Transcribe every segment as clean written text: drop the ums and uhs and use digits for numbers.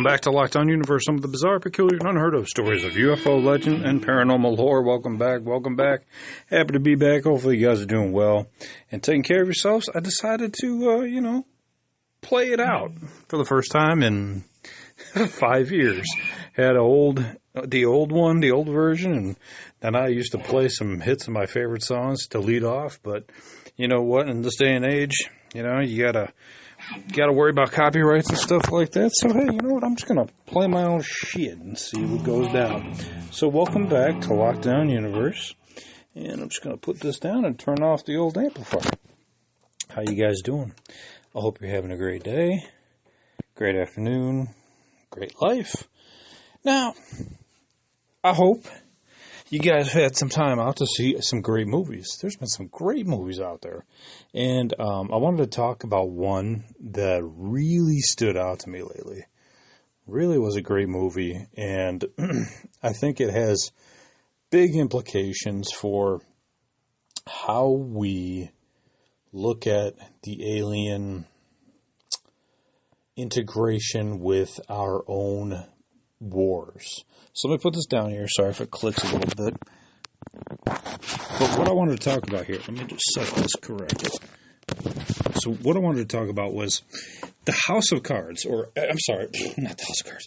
Welcome back to Lockdown Universe, some of the bizarre, peculiar, and unheard of stories of UFO legend and paranormal lore. Welcome back. Happy to be back. Hopefully you guys are doing well and taking care of yourselves. I decided to, play it out for the first time in 5 years. Had the old version, and then I used to play some hits of my favorite songs to lead off. But you know what? In this day and age, you gotta worry about copyrights and stuff like that. So hey, you know what? I'm just gonna play my own shit and see what goes down. So welcome back to Lockdown Universe, and I'm just gonna put this down and turn off the old amplifier. How you guys doing? I hope you're having a great day, great afternoon, great life. Now, I hope you guys had some time out to see some great movies. There's been some great movies out there. And I wanted to talk about one that really stood out to me lately. Really was a great movie. And I think it has big implications for how we look at the alien integration with our own wars. So let me put this down here. Sorry if it clicks a little bit. But what I wanted to talk about here, let me just set this correctly. So what I wanted to talk about was the House of Cards, or I'm sorry, not the House of Cards,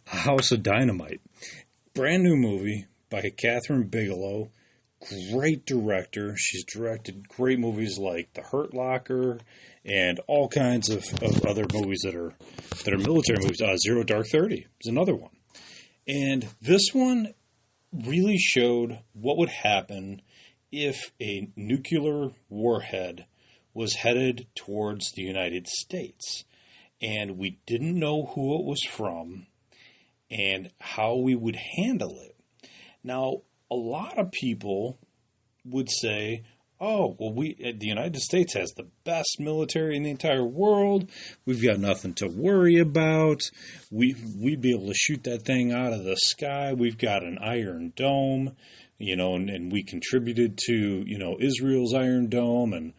House of Dynamite. Brand new movie by Catherine Bigelow. Great director. She's directed great movies like The Hurt Locker and all kinds of other movies that are military movies. Zero Dark 30 is another one. And this one really showed what would happen if a nuclear warhead was headed towards the United States. And we didn't know who it was from and how we would handle it. Now, a lot of people would say, oh, well, the United States has the best military in the entire world. We've got nothing to worry about. We'd be able to shoot that thing out of the sky. We've got an Iron Dome, and we contributed to, Israel's Iron Dome.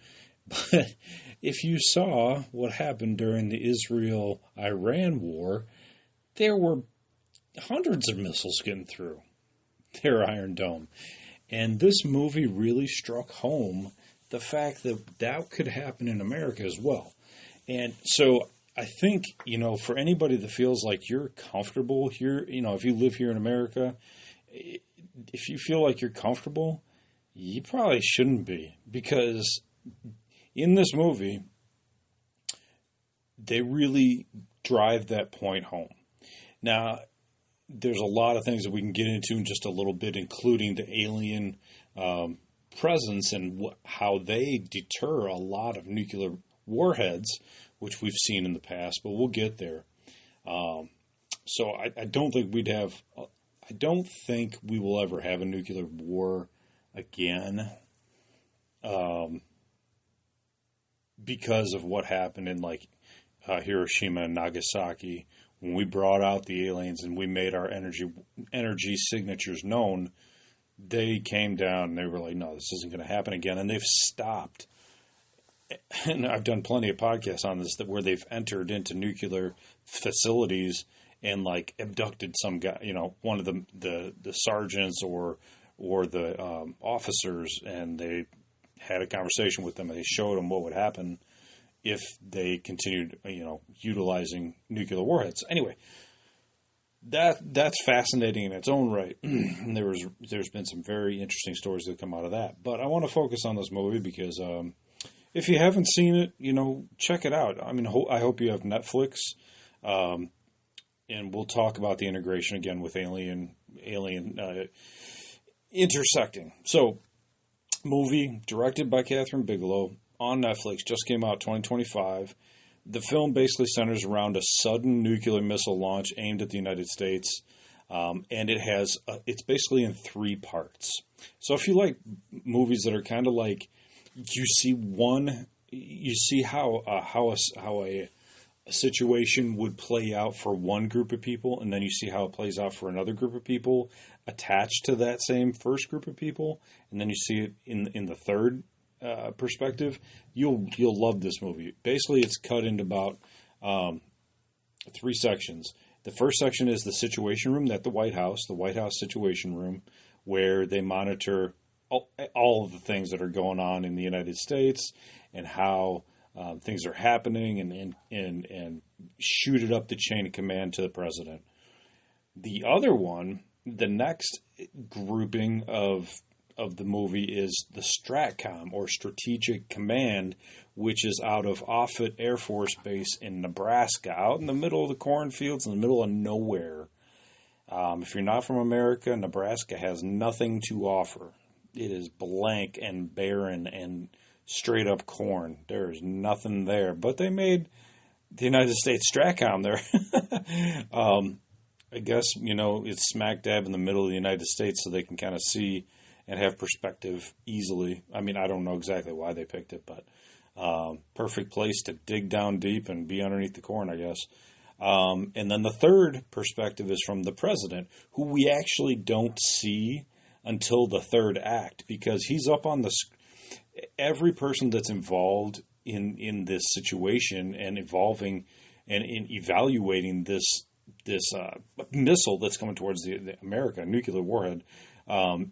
But if you saw what happened during the Israel-Iran war, there were hundreds of missiles getting through their Iron Dome. And this movie really struck home the fact that could happen in America as well. And so I think, for anybody that feels like you're comfortable here, if you live here in America, if you feel like you're comfortable, you probably shouldn't be. Because in this movie, they really drive that point home. Now, there's a lot of things that we can get into in just a little bit, including the alien presence and how they deter a lot of nuclear warheads, which we've seen in the past, but we'll get there. So I don't think I don't think we will ever have a nuclear war again because of what happened in Hiroshima and Nagasaki. When we brought out the aliens and we made our energy signatures known, they came down and they were like, no, this isn't going to happen again. And they've stopped. And I've done plenty of podcasts on this where they've entered into nuclear facilities and abducted some guy, one of the sergeants or the officers, and they had a conversation with them and they showed them what would happen if they continued, utilizing nuclear warheads. Anyway, that's fascinating in its own right. And there's been some very interesting stories that come out of that. But I want to focus on this movie because if you haven't seen it, check it out. I mean, I hope you have Netflix, and we'll talk about the integration again with alien intersecting. So, movie directed by Catherine Bigelow. On Netflix, just came out 2025. The film basically centers around a sudden nuclear missile launch aimed at the United States, and it's basically in 3 parts. So if you like movies that are kind of like, you see how a situation would play out for one group of people, and then you see how it plays out for another group of people attached to that same first group of people, and then you see it in the third perspective, you'll love this movie. Basically, it's cut into about 3 sections. The first section is the Situation Room at the White House Situation Room, where they monitor all of the things that are going on in the United States and how things are happening, and shoot it up the chain of command to the president. The other one, the next grouping of the movie, is the STRATCOM, or Strategic Command, which is out of Offutt Air Force Base in Nebraska, out in the middle of the cornfields, in the middle of nowhere. If you're not from America, Nebraska has nothing to offer. It is blank and barren and straight up corn. There is nothing there. But they made the United States STRATCOM there. I guess, it's smack dab in the middle of the United States, so they can kind of see and have perspective easily. I mean, I don't know exactly why they picked it, but perfect place to dig down deep and be underneath the corn, I guess. And then the third perspective is from the president, who we actually don't see until the third act, because he's up on the every person that's involved in this situation and evolving and in evaluating this missile that's coming towards the America, nuclear warhead,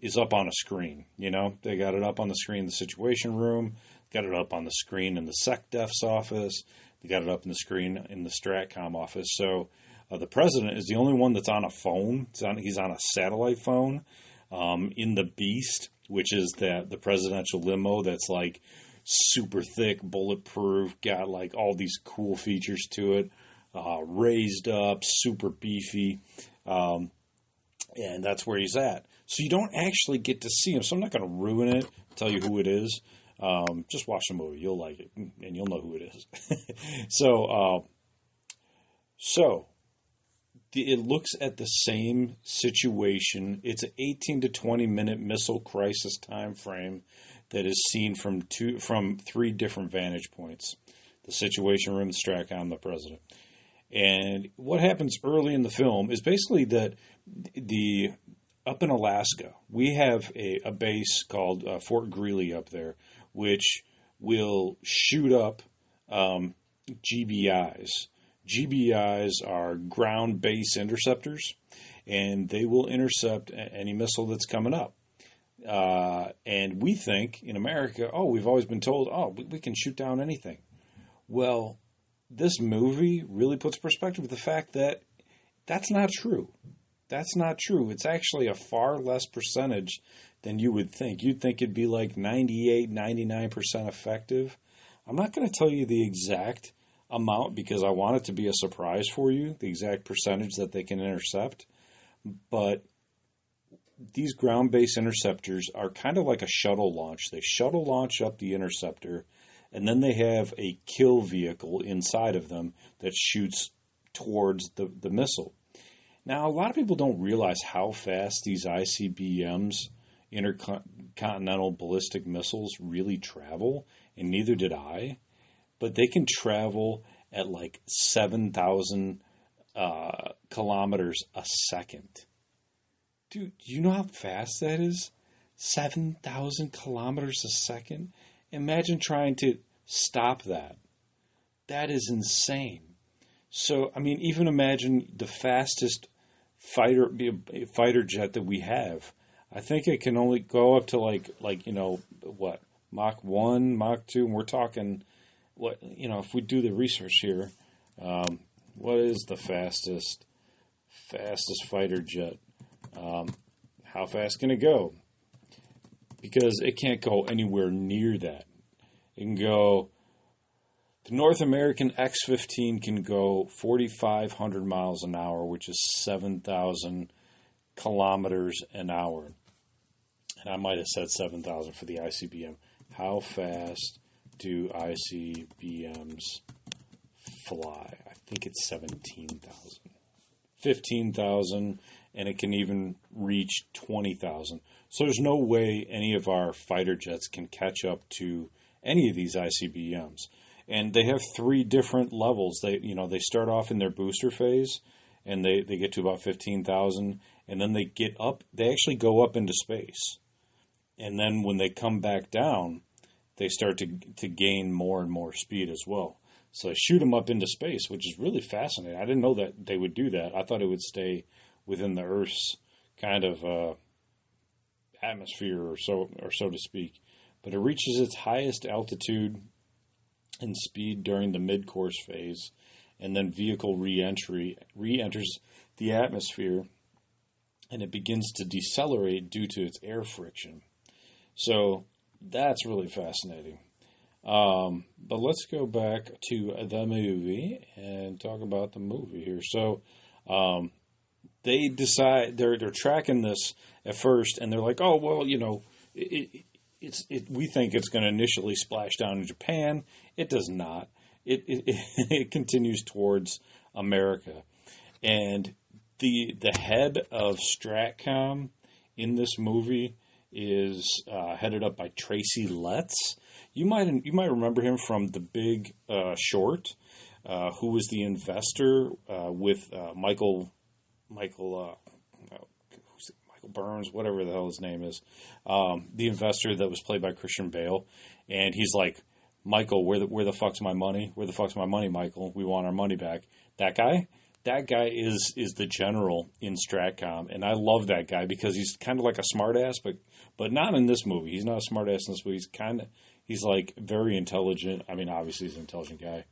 is up on a screen. They got it up on the screen in the Situation Room, got it up on the screen in the SecDef's office, they got it up on the screen in the STRATCOM office. So the president is the only one that's on a phone. He's on a satellite phone in the Beast, which is the presidential limo that's like super thick, bulletproof, got like all these cool features to it, raised up, super beefy, and that's where he's at. So you don't actually get to see him. So I'm not going to ruin it, tell you who it is. Just watch the movie. You'll like it, and you'll know who it is. So it looks at the same situation. It's an 18 to 20 minute missile crisis time frame that is seen from three different vantage points: the Situation Room, the STRATCOM, the president. And what happens early in the film is basically that up in Alaska, we have a base called Fort Greely up there, which will shoot up GBIs. GBIs are ground base interceptors, and they will intercept any missile that's coming up. And we think in America, we've always been told, we can shoot down anything. Well, this movie really puts perspective with the fact that that's not true. That's not true. It's actually a far less percentage than you would think. You'd think it'd be like 98, 99% effective. I'm not going to tell you the exact amount because I want it to be a surprise for you, the exact percentage that they can intercept. But these ground-based interceptors are kind of like a shuttle launch. They shuttle launch up the interceptor, and then they have a kill vehicle inside of them that shoots towards the missile. Now, a lot of people don't realize how fast these ICBMs, intercontinental ballistic missiles, really travel, and neither did I. But they can travel at like 7,000 kilometers a second. Dude, do you know how fast that is? 7,000 kilometers a second? Imagine trying to stop that. That is insane. So, I mean, even imagine the fastest fighter jet that we have. I think it can only go up to like Mach 1, Mach 2, and we're talking, if we do the research here, what is the fastest fighter jet? How fast can it go? Because it can't go anywhere near that. It can go, the North American X-15 can go 4,500 miles an hour, which is 7,000 kilometers an hour. And I might have said 7,000 for the ICBM. How fast do ICBMs fly? I think it's 17,000. 15,000, and it can even reach 20,000. So there's no way any of our fighter jets can catch up to any of these ICBMs. And they have three different levels. They start off in their booster phase, and they get to about 15,000, and then they actually go up into space. And then when they come back down, they start to gain more and more speed as well. So they shoot them up into space, which is really fascinating. I didn't know that they would do that. I thought it would stay within the Earth's kind of atmosphere, or so to speak. But it reaches its highest altitude and speed during the mid-course phase, and then vehicle re-enters the atmosphere, and it begins to decelerate due to its air friction. So that's really fascinating. But let's go back to the movie and talk about the movie here. So they decide they're tracking this at first, and they're like, oh well, we think it's going to initially splash down in Japan. It does not. It continues towards America, and the head of Stratcom in this movie is headed up by Tracy Letts. You might remember him from The Big Short, who was the investor with Michael Burns, whatever the hell his name is, the investor that was played by Christian Bale, and he's like, Michael, where the fuck's my money? Where the fuck's my money, Michael? We want our money back. That guy is the general in Stratcom, and I love that guy because he's kind of like a smartass, but not in this movie. He's not a smartass in this movie. He's like very intelligent. I mean, obviously he's an intelligent guy.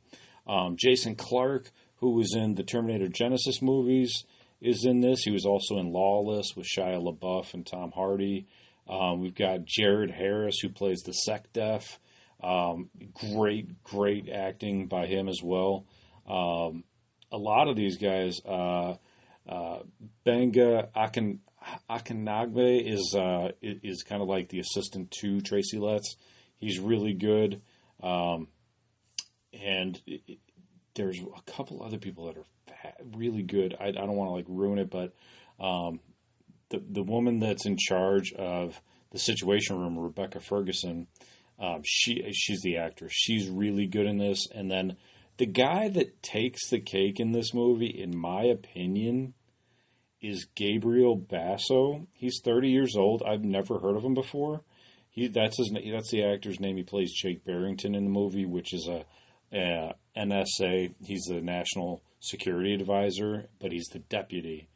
Jason Clarke, who was in the Terminator Genesis movies, is in this. He was also in Lawless with Shia LaBeouf and Tom Hardy. We've got Jared Harris, who plays the SecDef. Great acting by him as well. A lot of these guys, Benga Akinagbe is kind of like the assistant to Tracy Letts. He's really good. And there's a couple other people that are really good. I don't want to like ruin it, but the woman that's in charge of the Situation Room, Rebecca Ferguson, she's the actress. She's really good in this. And then the guy that takes the cake in this movie, in my opinion, is Gabriel Basso. He's 30 years old. I've never heard of him before. That's the actor's name. He plays Jake Barrington in the movie, which is a NSA. He's the National Security Advisor, but he's the deputy.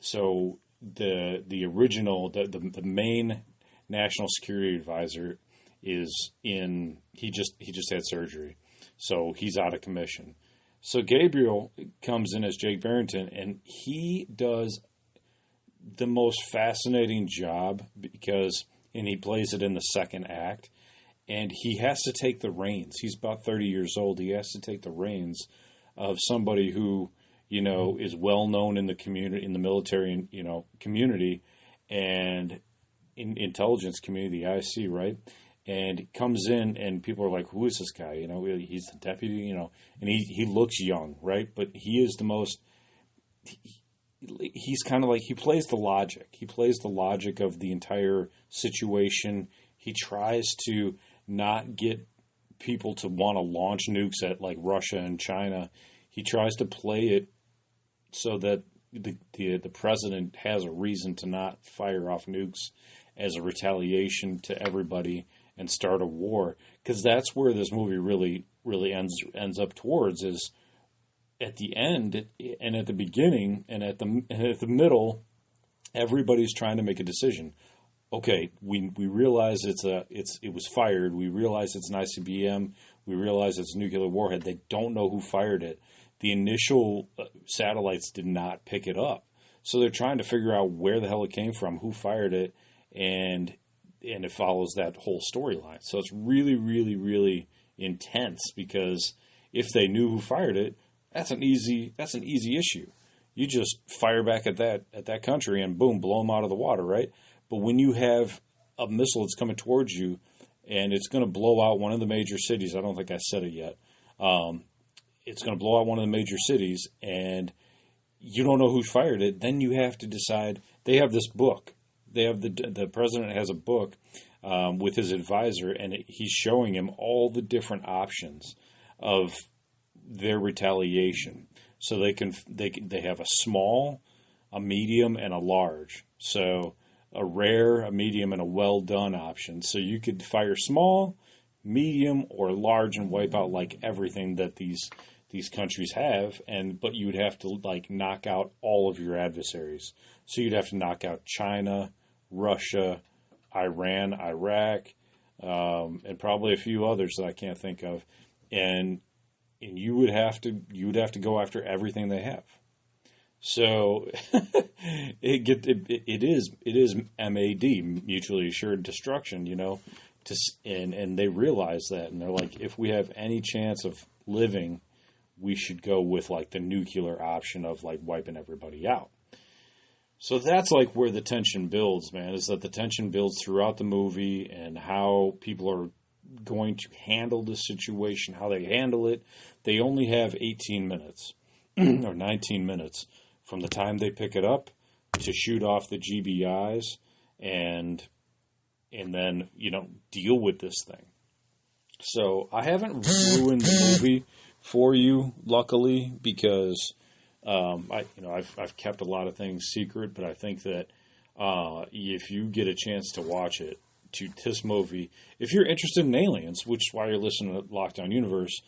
So the original, the main National Security Advisor is in. He just had surgery, so he's out of commission. So Gabriel comes in as Jake Barrington, and he does the most fascinating job and he plays it in the second act, and he has to take the reins. He's about 30 years old. He has to take the reins of somebody who, is well known in the community, in the military, community, and in intelligence community, the IC, right? And he comes in, and people are like, "Who is this guy?" He's the deputy, and he looks young, right? But he is the most. He's kind of like, he plays the logic. He plays the logic of the entire situation. He tries to not get people to want to launch nukes at like Russia and China. He tries to play it so that the president has a reason to not fire off nukes as a retaliation to everybody and start a war. Because that's where this movie really ends up towards, is at the end and at the beginning and at the middle, everybody's trying to make a decision. Okay, we realize it was fired. We realize it's an ICBM. We realize it's a nuclear warhead. They don't know who fired it. The initial satellites did not pick it up, so they're trying to figure out where the hell it came from, who fired it, and it follows that whole storyline. So it's really, really, really intense, because if they knew who fired it, that's an easy issue. You just fire back at that country and boom, blow them out of the water, right? But when you have a missile that's coming towards you and it's going to blow out one of the major cities, I don't think I said it yet. It's going to blow out one of the major cities, and you don't know who fired it. Then you have to decide. They have this book. They have the president has a book with his advisor, and he's showing him all the different options of their retaliation. So they have a small, a medium, and a large. So a rare, a medium, and a well done option. So you could fire small, medium or large and wipe out like everything that these countries have, but you would have to like knock out all of your adversaries. So you'd have to knock out China, Russia, Iran, Iraq, and probably a few others that I can't think of, and you would have to go after everything they have. So it is MAD, mutually assured destruction, and they realize that, and they're like, if we have any chance of living, we should go with like the nuclear option of like wiping everybody out. So that's like where the tension builds, man, is that the tension builds throughout the movie and how people are going to handle the situation, how they handle it. They only have 18 minutes or 19 minutes from the time they pick it up to shoot off the GBIs and then, deal with this thing. So I haven't ruined the movie for you, luckily, because I've kept a lot of things secret, but I think that if you get a chance to watch it, to this movie, if you're interested in aliens, which is why you're listening to Lockdown Universe,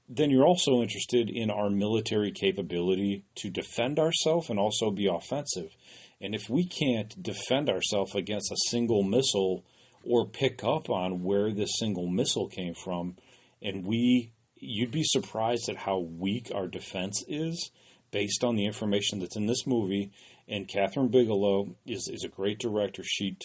then you're also interested in our military capability to defend ourselves and also be offensive. And if we can't defend ourselves against a single missile or pick up on where this single missile came from, you'd be surprised at how weak our defense is based on the information that's in this movie. And Catherine Bigelow is a great director. She's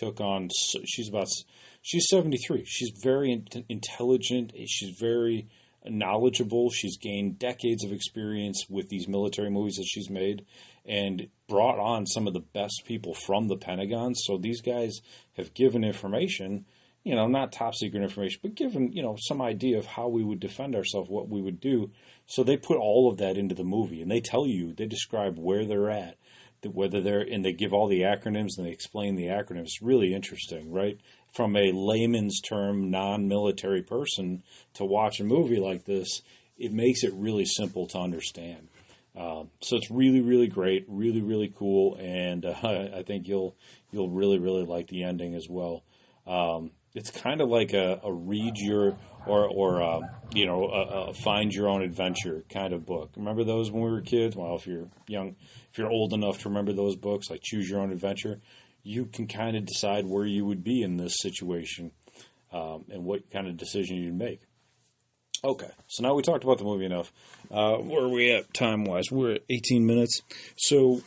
73. She's very intelligent. She's very knowledgeable. She's gained decades of experience with these military movies that she's made and brought on some of the best people from the Pentagon. So these guys have given information, not top secret information, but given, some idea of how we would defend ourselves, what we would do. So they put all of that into the movie, and they describe where they're at, and they give all the acronyms and they explain the acronyms. It's really interesting, right? From a layman's term, non-military person to watch a movie like this, it makes it really simple to understand. So it's really, really great, really, really cool, and I think you'll really, really like the ending as well. It's kind of like a read your a find your own adventure kind of book. Remember those when we were kids? Well, if you're old enough to remember those books, like Choose Your Own Adventure, you can kind of decide where you would be in this situation and what kind of decision you'd make. Okay, so now we talked about the movie enough. Where are we at time-wise? We're at 18 minutes. So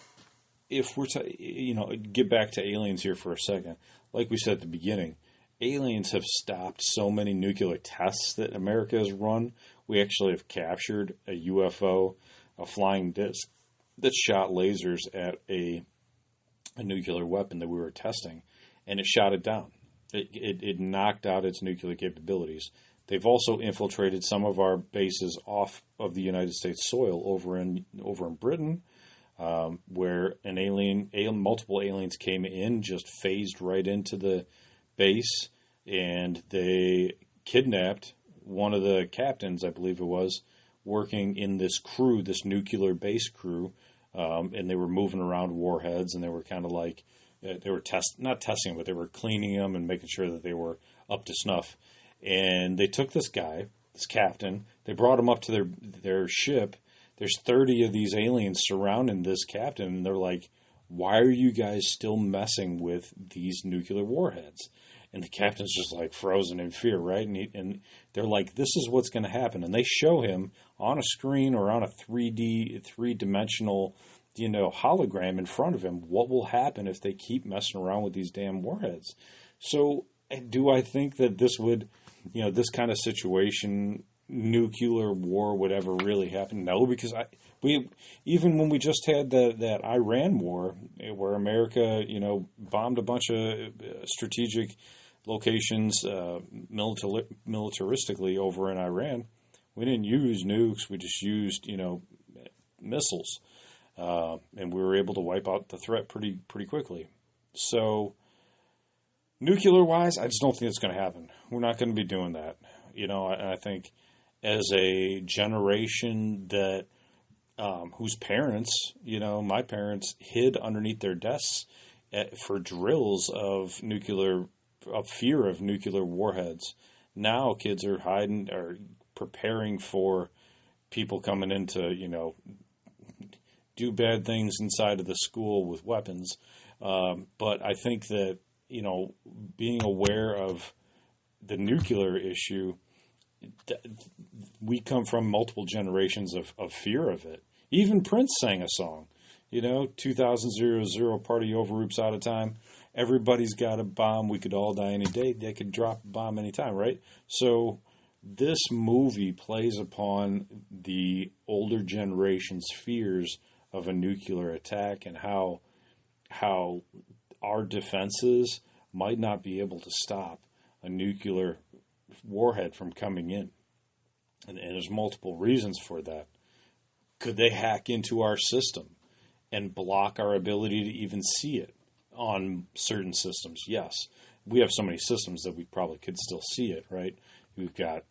if we're get back to aliens here for a second. Like we said at the beginning, aliens have stopped so many nuclear tests that America has run. We actually have captured a UFO, a flying disc, that shot lasers at a nuclear weapon that we were testing, and it shot it down. It knocked out its nuclear capabilities. They've also infiltrated some of our bases off of the United States soil over in Britain, where multiple aliens came in, just phased right into the base, and they kidnapped one of the captains, I believe it was, working in this crew, this nuclear base crew, and they were moving around warheads, and they were kind of like, they were not testing, but they were cleaning them and making sure that they were up to snuff. And they took this guy, this captain, they brought him up to their ship. There's 30 of these aliens surrounding this captain, and they're like, why are you guys still messing with these nuclear warheads? And the captain's just like frozen in fear, right? And they're like, this is what's going to happen. And they show him on a screen or on a three-dimensional, hologram in front of him what will happen if they keep messing around with these damn warheads. So do I think that this would, this kind of situation, nuclear war, whatever, really happen? No, because even when we just had that Iran war, where America, bombed a bunch of strategic locations militaristically over in Iran, we didn't use nukes. We just used, missiles, and we were able to wipe out the threat pretty quickly. So, nuclear-wise, I just don't think it's going to happen. We're not going to be doing that. I think as a generation that whose parents, my parents, hid underneath their desks for drills of fear of nuclear warheads. Now kids are hiding or preparing for people coming in to, do bad things inside of the school with weapons. But I think that, being aware of the nuclear issue, we come from multiple generations of fear of it. Even Prince sang a song, 2000 party over, oops, out of time. Everybody's got a bomb. We could all die any day. They could drop a bomb anytime, right? So this movie plays upon the older generation's fears of a nuclear attack and how our defenses might not be able to stop a nuclear warhead from coming in. And there's multiple reasons for that. Could they hack into our system and block our ability to even see it on certain systems? Yes. We have so many systems that we probably could still see it, right? We've got,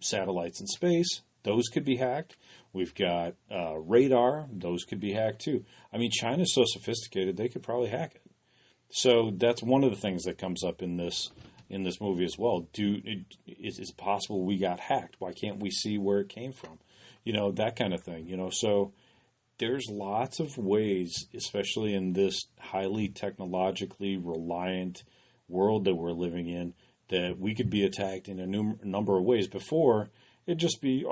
satellites in space. Those could be hacked. We've got radar. Those could be hacked too. I mean, China's so sophisticated, they could probably hack it. So that's one of the things that comes up in this movie as well. Is it possible we got hacked? Why can't we see where it came from? That kind of thing. So there's lots of ways, especially in this highly technologically reliant world that we're living in, that we could be attacked in a number of ways. Before, it'd just be,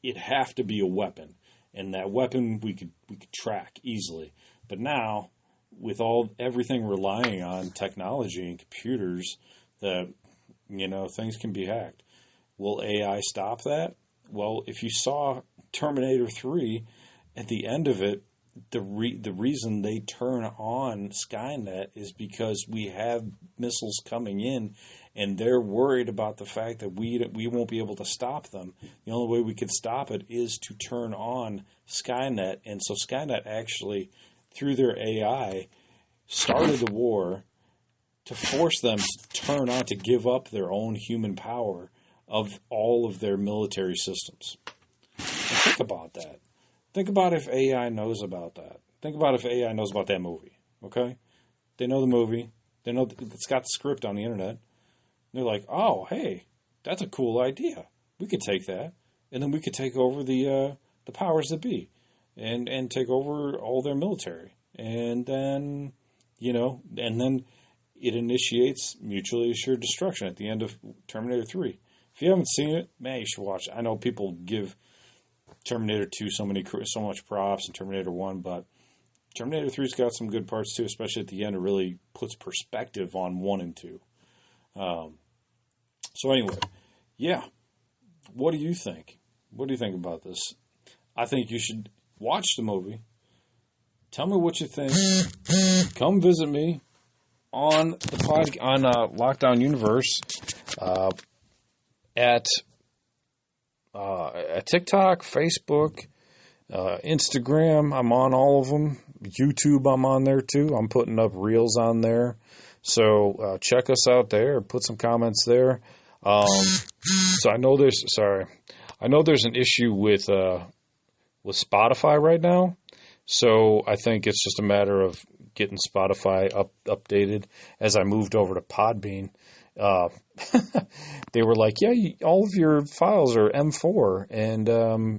it'd have to be a weapon. And that weapon we could track easily. But now, with everything relying on technology and computers, that, things can be hacked. Will AI stop that? Well, if you saw Terminator 3, at the end of it, the reason they turn on Skynet is because we have missiles coming in, and they're worried about the fact that we won't be able to stop them. The only way we could stop it is to turn on Skynet. And so Skynet actually, through their AI, started the war to force them to turn on, to give up their own human power of all of their military systems. And think about that. Think about if AI knows about that. Think about if AI knows about that movie, okay? They know the movie. They know it's got the script on the internet. They're like, oh, hey, that's a cool idea. We could take that, and then we could take over the powers that be and take over all their military. And then, and then it initiates mutually assured destruction at the end of Terminator 3. If you haven't seen it, man, you should watch it. I know people give Terminator 2 so much props and Terminator 1, but Terminator 3's got some good parts too, especially at the end. It really puts perspective on 1 and 2. So anyway, yeah. What do you think? What do you think about this? I think you should watch the movie. Tell me what you think. Come visit me on the on Lockdown Universe at TikTok, Facebook, Instagram. I'm on all of them. YouTube, I'm on there too. I'm putting up reels on there. So check us out there. Put some comments there. So I know there's an issue with Spotify right now. So I think it's just a matter of getting Spotify updated. As I moved over to Podbean, they were like, yeah, all of your files are M4 and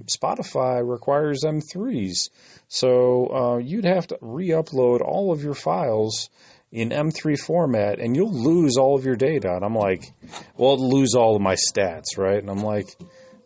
Spotify requires M3s. So you'd have to re-upload all of your files in M3 format and you'll lose all of your data. And I'm like, well, lose all of my stats, right? And I'm like,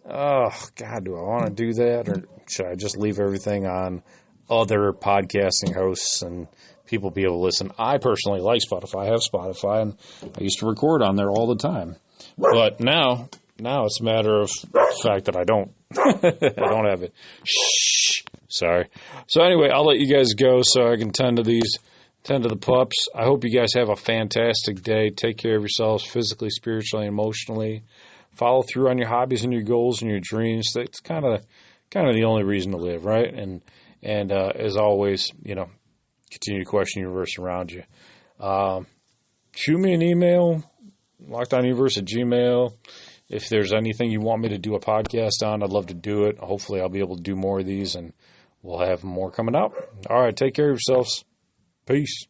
oh, God, do I want to do that? Or should I just leave everything on other podcasting hosts and people be able to listen? I personally like Spotify. I have Spotify, and I used to record on there all the time. But now it's a matter of the fact that I don't. I don't have it. Shh. Sorry. So anyway, I'll let you guys go so I can tend to the pups. I hope you guys have a fantastic day. Take care of yourselves physically, spiritually, and emotionally. Follow through on your hobbies and your goals and your dreams. It's kind of the only reason to live, right? And as always, continue to question the universe around you. Shoot me an email, lockdownuniverse@gmail.com. If there's anything you want me to do a podcast on, I'd love to do it. Hopefully I'll be able to do more of these, and we'll have more coming out. All right, take care of yourselves. Peace.